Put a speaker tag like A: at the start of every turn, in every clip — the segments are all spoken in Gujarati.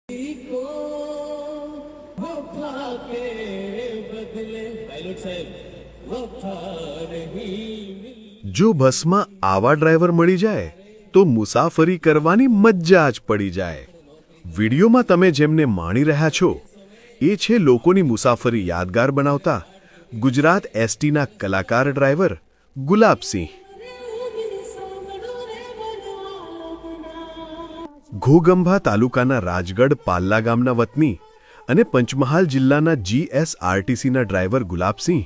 A: को वफा के बदले पायलट साहब वफा नहीं
B: જો બસમાં આવા ડ્રાઈવર મળી જાય તો મુસાફરી કરવાની મજા જ પડી જાય. વિડીયોમાં તમે જેમને માણી રહ્યા છો એ છે લોકોની મુસાફરી યાદગાર બનાવતા ગુજરાત એસટીના કલાકાર ડ્રાઈવર ગુલાબસિંહ. ઘોગંભા તાલુકાના રાજગઢ પાલ્લા ગામના વતની અને પંચમહાલ જિલ્લાના GSRTCના ડ્રાઈવર ગુલાબસિંહ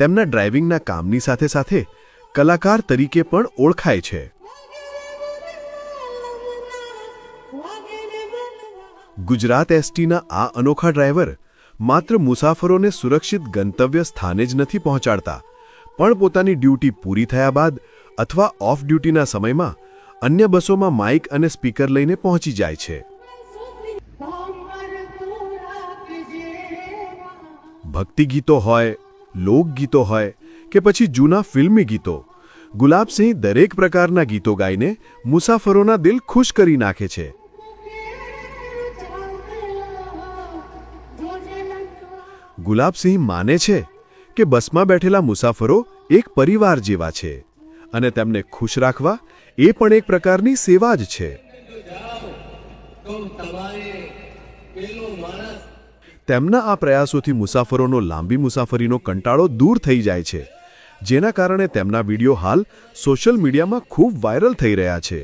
B: તેમના ડ્રાઇવિંગના કામની સાથે સાથે કલાકાર તરીકે પણ ઓળખાય છે. ગુજરાત એસટીના આ અનોખા ડ્રાઈવર માત્ર મુસાફરોને સુરક્ષિત ગંતવ્ય સ્થાને જ નથી પહોંચાડતા, પણ પોતાની ડ્યુટી પૂરી થયા બાદ અથવા ઓફ ડ્યુટીના સમયમાં અન્ય બસોમાં માઇક અને સ્પીકર લઈને પહોંચી જાય છે. ભક્તિ ગીતો હોય, લોકગીતો હોય કે પછી જૂના ફિલ્મી ગીતો, ગુલાબસિંહ દરેક પ્રકારના ગીતો ગાઈને મુસાફરોના દિલ ખુશ કરી નાખે છે. ગુલાબસિંહ માને છે કે બસમાં બેઠેલા મુસાફરો એક પરિવાર જેવા છે અને તેમને ખુશ રાખવા એ પણ એક પ્રકારની સેવા જ છે. તેમના આ પ્રયાસોથી મુસાફરોનો લાંબી મુસાફરીનો કંટાળો દૂર થઈ જાય છે, જેના કારણે તેમના વિડીયો હાલ સોશિયલ મીડિયામાં ખૂબ વાયરલ થઈ રહ્યા છે.